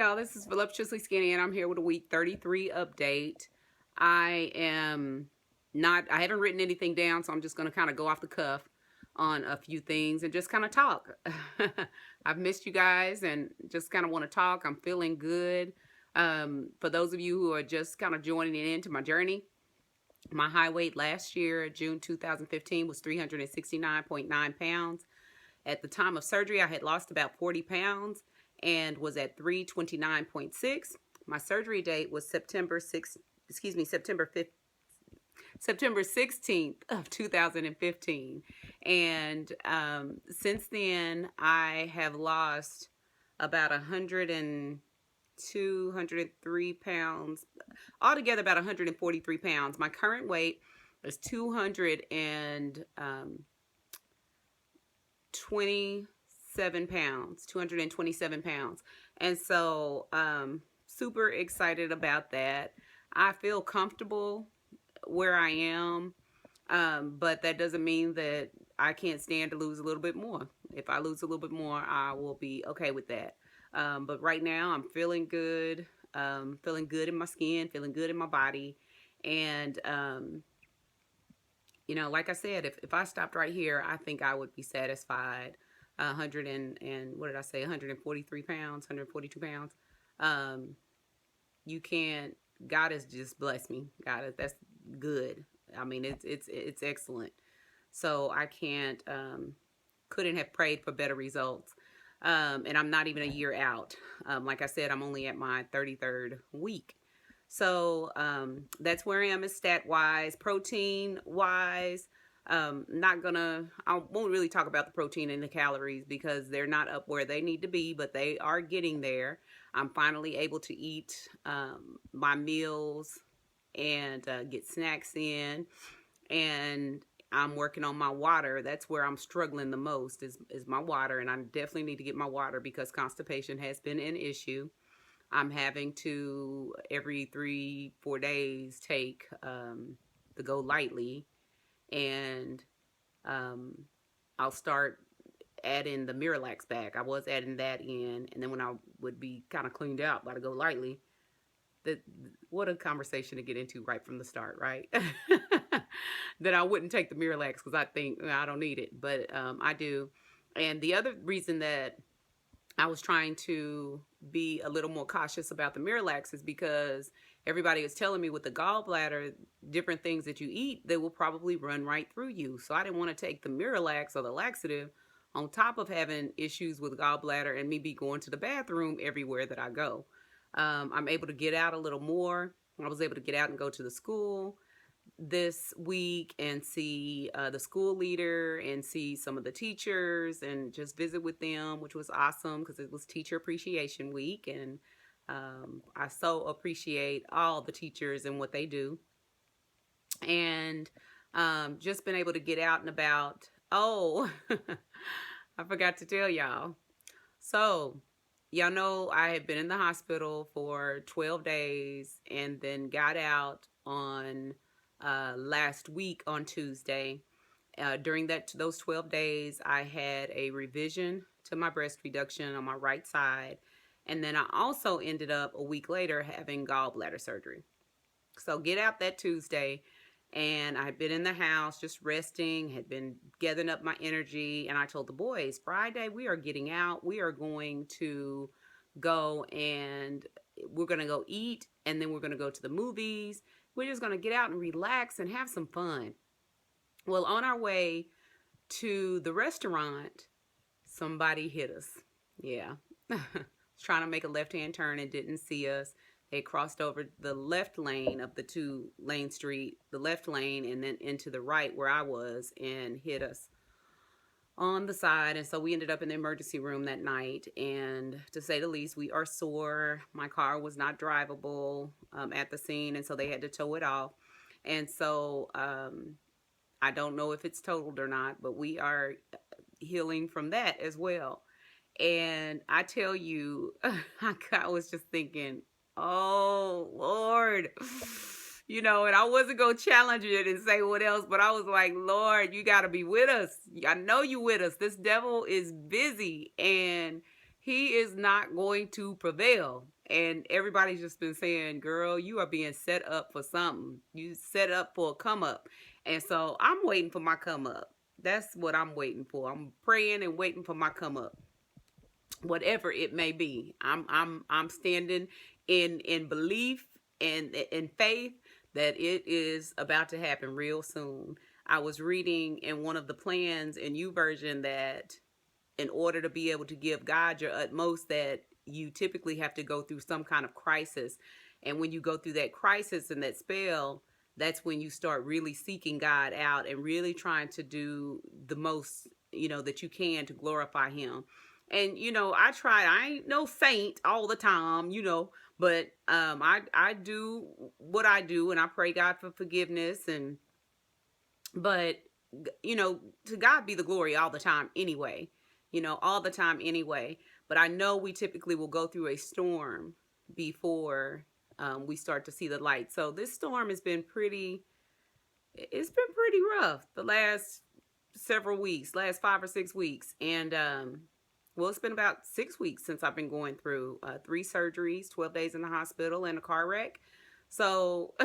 y'all, this is Voluptuously Skinny, and I'm here with a week 33 update. I haven't written anything down, so I'm just going to kind of go off the cuff on a few things and just kind of talk. I've missed you guys and just kind of want to talk. I'm feeling good. For those of you who are just kind of joining into my journey, my high weight last year, June 2015, was 369.9 pounds. At the time of surgery, I had lost about 40 pounds and was at 329.6. My surgery date was September 16th of 2015. And since then, I have lost about 103 pounds, altogether about 143 pounds. My current weight is 227 pounds. And so super excited about that. I feel comfortable where I am, but that doesn't mean that I can't stand to lose a little bit more. If I lose a little bit more, I will be okay with that. But right now I'm feeling good, feeling good in my skin, feeling good in my body. And you know, like I said, if I stopped right here, I think I would be satisfied. 143 pounds, 142 pounds. You can't. God has just blessed me. That's good. I mean, it's excellent. So I couldn't have prayed for better results. And I'm not even a year out. Like I said, I'm only at my 33rd week. So that's where I am as stat wise, protein wise. I won't really talk about the protein and the calories because they're not up where they need to be, but they are getting there. I'm finally able to eat my meals and get snacks in, and I'm working on my water. That's where I'm struggling the most is my water, and I definitely need to get my water because constipation has been an issue. I'm having to every 3-4 days take the Go Lightly, and I'll start adding the Miralax back. I was adding that in, and then when I would be kind of cleaned out by the Go Lightly, what a conversation to get into right from the start, right? That I wouldn't take the Miralax because I think I don't need it, but I do. And the other reason that I was trying to be a little more cautious about the Miralax is because everybody is telling me with the gallbladder, different things that you eat, they will probably run right through you. So I didn't want to take the Miralax or the laxative on top of having issues with gallbladder and me be going to the bathroom everywhere that I go. I'm able to get out a little more. I was able to get out and go to the school this week and see the school leader and see some of the teachers and just visit with them, which was awesome because it was Teacher Appreciation Week, and I so appreciate all the teachers and what they do. And just been able to get out and about. Oh, I forgot to tell y'all. So y'all know I had been in the hospital for 12 days and then got out on last week on Tuesday. During those 12 days, I had a revision to my breast reduction on my right side. And then I also ended up a week later having gallbladder surgery. So get out that Tuesday, and I had been in the house just resting, had been gathering up my energy, and I told the boys, Friday we are getting out. We are going to go and we're going to go eat, and then we're going to go to the movies. We're just going to get out and relax and have some fun. Well, on our way to the restaurant, somebody hit us. Yeah. Trying to make a left-hand turn and didn't see us. They crossed over the left lane of the 2-lane street, the left lane, and then into the right where I was, and hit us on the side. And so we ended up in the emergency room that night, and to say the least, we are sore. My car was not drivable at the scene, and so they had to tow it off. And so I don't know if it's totaled or not, but we are healing from that as well. And I tell you, I was just thinking, oh Lord, you know, and I wasn't going to challenge it and say what else, but I was like, Lord, you got to be with us. I know you with us. This devil is busy and he is not going to prevail. And everybody's just been saying, girl, you are being set up for something. You set up for a come up. And so I'm waiting for my come up. That's what I'm waiting for. I'm praying and waiting for my come up. Whatever it may be. I'm standing in belief and in faith that it is about to happen real soon. I was reading in one of the plans in YouVersion that in order to be able to give God your utmost, that you typically have to go through some kind of crisis. And when you go through that crisis and that spell, that's when you start really seeking God out and really trying to do the most, that you can to glorify him. And I ain't no saint all the time, but I do what I do, and I pray God for forgiveness, and but to God be the glory all the time anyway, all the time anyway. But I know we typically will go through a storm before we start to see the light. So this storm has been it's been pretty rough the last several weeks, last 5 or 6 weeks. And well, it's been about 6 weeks since I've been going through 3 surgeries, 12 days in the hospital, and a car wreck. So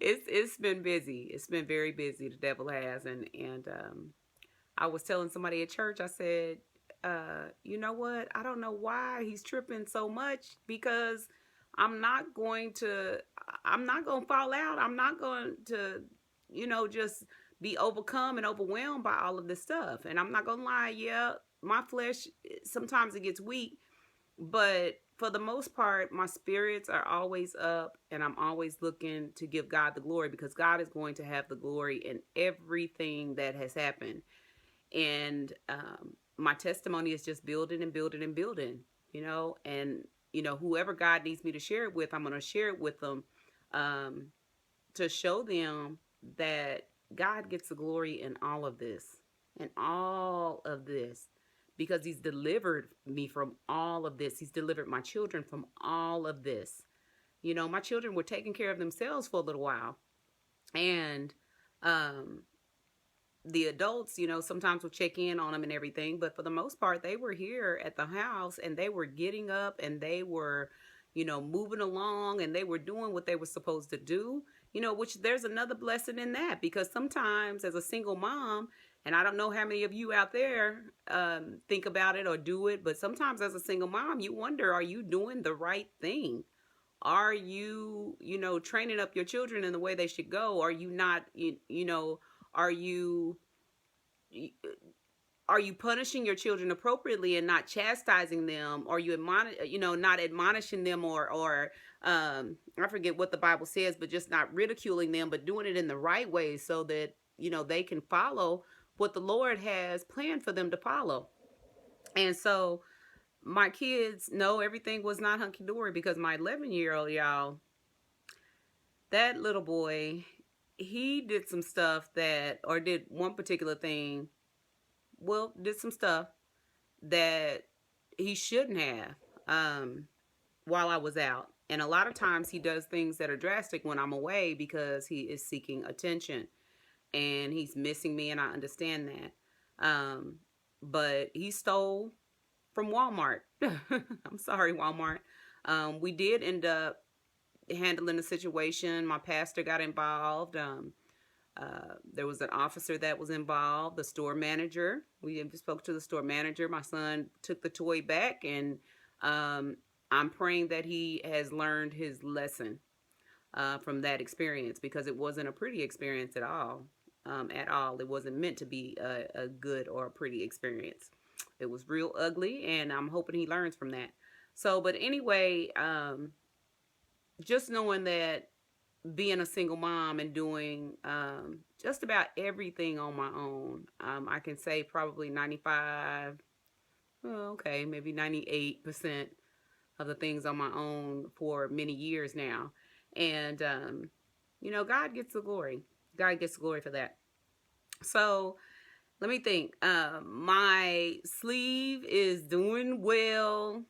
it's been busy. It's been very busy. The devil has. And I was telling somebody at church, I said, you know what? I don't know why he's tripping so much, because I'm not going to fall out. I'm not going to, just be overcome and overwhelmed by all of this stuff. And I'm not going to lie. Yeah, my flesh, sometimes it gets weak, but for the most part, my spirits are always up, and I'm always looking to give God the glory, because God is going to have the glory in everything that has happened. And my testimony is just building and building and building, and, whoever God needs me to share it with, I'm going to share it with them to show them that God gets the glory in all of this, because he's delivered me from all of this. He's delivered my children from all of this. My children were taking care of themselves for a little while. And the adults, sometimes will check in on them and everything. But for the most part, they were here at the house, and they were getting up, and they were, moving along, and they were doing what they were supposed to do, which there's another blessing in that, because sometimes as a single mom, and I don't know how many of you out there think about it or do it, but sometimes as a single mom, you wonder, are you doing the right thing? Are you, training up your children in the way they should go? Are you not, are you punishing your children appropriately and not chastising them? Are you not admonishing them, or I forget what the Bible says, but just not ridiculing them, but doing it in the right way, so that they can follow what the Lord has planned for them to follow. And so my kids know everything was not hunky-dory, because my 11-year-old, y'all, that little boy, he did some stuff did one particular thing, did some stuff that he shouldn't have while I was out. And a lot of times he does things that are drastic when I'm away, because he is seeking attention and he's missing me, and I understand that. But he stole from Walmart. I'm sorry, Walmart. We did end up handling the situation. My pastor got involved. There was an officer that was involved, the store manager. We spoke to the store manager. My son took the toy back, and I'm praying that he has learned his lesson from that experience, because it wasn't a pretty experience at all. It wasn't meant to be a good or a pretty experience. It was real ugly, and I'm hoping he learns from that. So, but anyway, just knowing that being a single mom and doing just about everything on my own, I can say probably 98% of the things on my own for many years now. And, God gets the glory. God gets the glory for that. So let me think. My sleeve is doing well.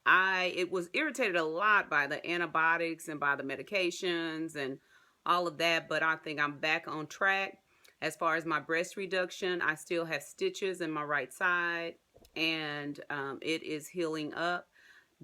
It was irritated a lot by the antibiotics and by the medications and all of that, but I think I'm back on track. As far as my breast reduction, I still have stitches in my right side, and it is healing up.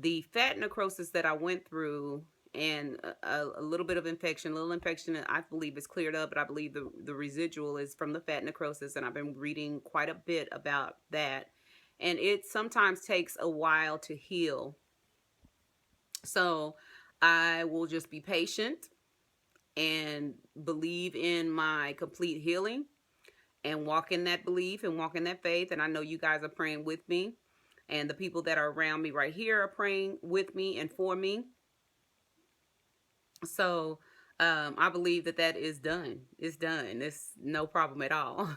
the fat necrosis that I went through, and a little bit of infection, I believe is cleared up, but I believe the residual is from the fat necrosis, and I've been reading quite a bit about that. And it sometimes takes a while to heal. So I will just be patient and believe in my complete healing and walk in that belief and walk in that faith. And I know you guys are praying with me, and the people that are around me right here are praying with me and for me. So I believe that is done. It's done. It's no problem at all.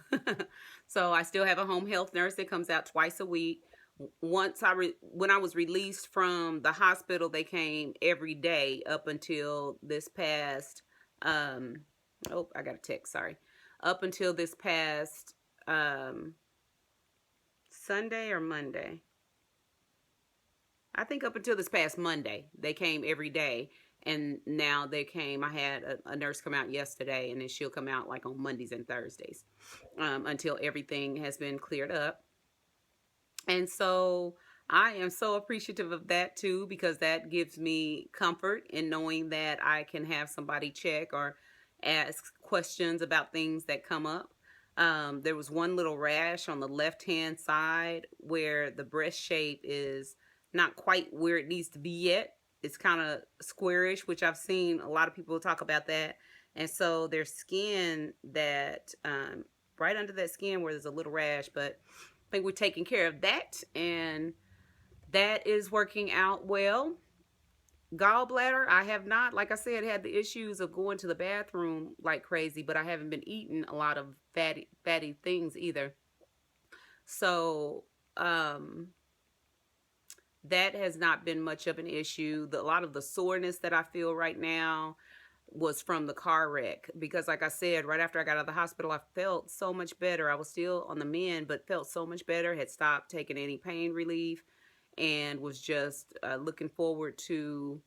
So I still have a home health nurse that comes out twice a week. When I was released from the hospital, they came every day up until this past, oh, I got a text, sorry. Up until this past Sunday or Monday. I think up until this past Monday, they came every day. And now they came, I had a nurse come out yesterday, and then she'll come out like on Mondays and Thursdays until everything has been cleared up. And so I am so appreciative of that too, because that gives me comfort in knowing that I can have somebody check or ask questions about things that come up. There was one little rash on the left-hand side where the breast shape is not quite where it needs to be yet. It's kind of squarish, which I've seen a lot of people talk about that. And so there's skin that, right under that skin where there's a little rash, but I think we're taking care of that, and that is working out well. Gallbladder, I have not, like I said, had the issues of going to the bathroom like crazy, but I haven't been eating a lot of fatty things either. So that has not been much of an issue. A lot of the soreness that I feel right now was from the car wreck, because like I said, right after I got out of the hospital, I felt so much better. I was still on the mend, but felt so much better, had stopped taking any pain relief, and was just looking forward to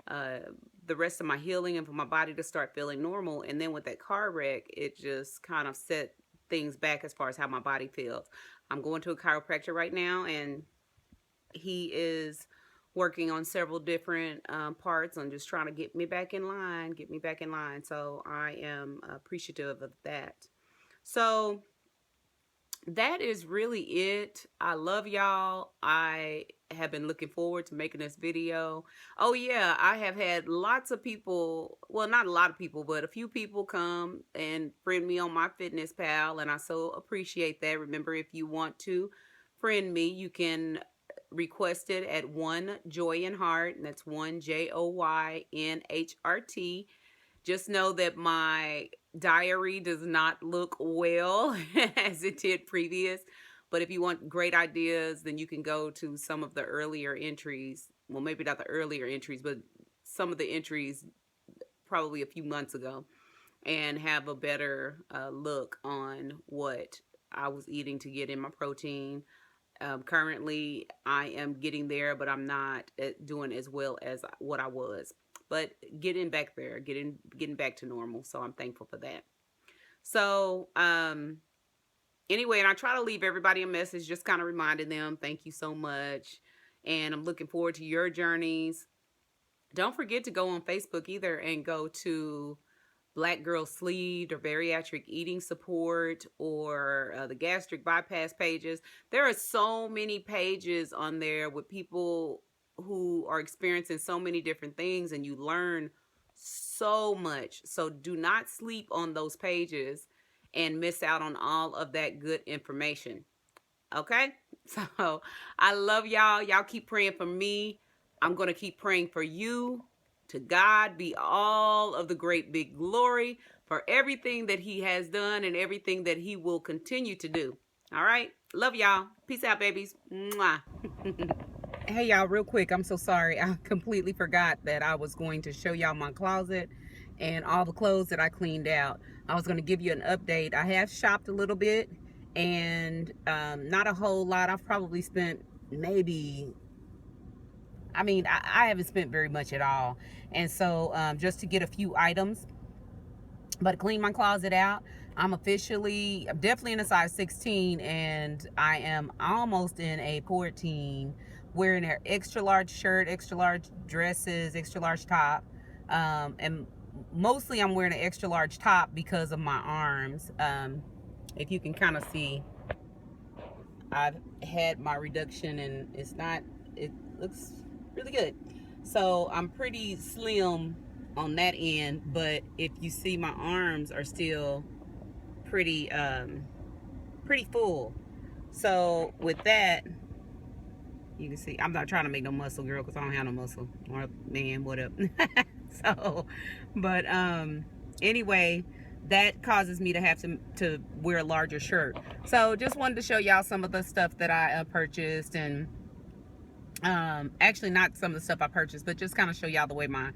the rest of my healing and for my body to start feeling normal. And then with that car wreck, it just kind of set things back as far as how my body feels. I'm going to a chiropractor right now, and he is working on several different parts on just trying to get me back in line, So I am appreciative of that. So that is really it. I love y'all. I have been looking forward to making this video. Oh yeah, I have had lots of people, well, not a lot of people, but a few people come and friend me on MyFitnessPal, and I so appreciate that. Remember, if you want to friend me, you can request it at One Joy in Heart, and that's one JOYNHRT. Just know that my diary does not look well as it did previous, but if you want great ideas, then you can go to some of the earlier entries. Well, maybe not the earlier entries, but some of the entries probably a few months ago, and have a better look on what I was eating to get in my protein. Currently, I am getting there, but I'm not doing as well as what I was. But getting back there, getting back to normal. So I'm thankful for that. So anyway, and I try to leave everybody a message, just kind of reminding them, thank you so much. And I'm looking forward to your journeys. Don't forget to go on Facebook either and go to Black Girl Sleeved or Bariatric Eating Support or the gastric bypass pages. There are so many pages on there with people who are experiencing so many different things, and you learn so much. So do not sleep on those pages and miss out on all of that good information. Okay? So I love y'all. Y'all keep praying for me. I'm going to keep praying for you. To God be all of the great big glory for everything that he has done and everything that he will continue to do. All right? Love y'all. Peace out, babies. Mwah. Hey, y'all, real quick. I'm so sorry. I completely forgot that I was going to show y'all my closet and all the clothes that I cleaned out. I was going to give you an update. I have shopped a little bit, and not a whole lot. I've probably spent maybe... I haven't spent very much at all. And so just to get a few items, but clean my closet out. I'm definitely in a size 16, and I am almost in a 14, wearing an extra large shirt, extra large dresses, extra large top. And mostly I'm wearing an extra large top because of my arms. If you can kind of see, I've had my reduction and it looks really good. So I'm pretty slim on that end, but if you see, my arms are still pretty pretty full. So with that, you can see I'm not trying to make no muscle, girl, because I don't have no muscle. Or man, what up? So, but anyway, that causes me to have to wear a larger shirt. So just wanted to show y'all some of the stuff that I purchased, and actually not some of the stuff I purchased, but just kind of show y'all the way my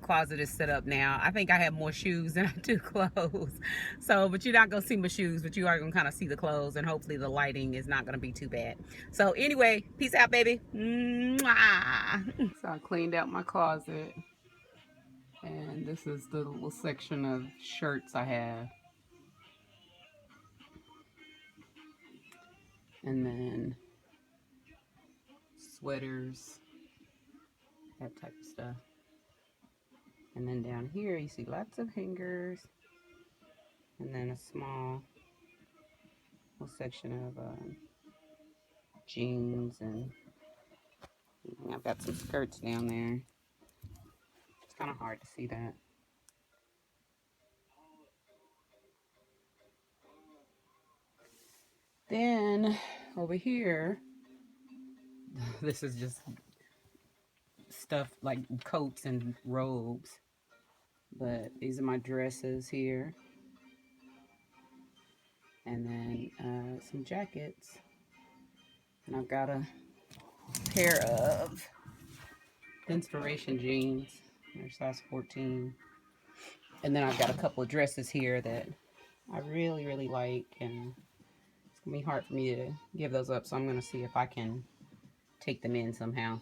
closet is set up now. I think I have more shoes than I do clothes. So, but you're not gonna see my shoes, but you are gonna kind of see the clothes, and hopefully the lighting is not gonna be too bad. So anyway, peace out, baby. Mwah. So I cleaned out my closet, and this is the little section of shirts I have, and then sweaters, that type of stuff. And then down here you see lots of hangers, and then a small little section of jeans, and I've got some skirts down there. It's kind of hard to see that. Then over here, this is just stuff like coats and robes, but these are my dresses here, and then some jackets, and I've got a pair of Inspiration jeans. They're size 14, and then I've got a couple of dresses here that I really like, and it's gonna be hard for me to give those up, so I'm gonna see if I can take them in somehow.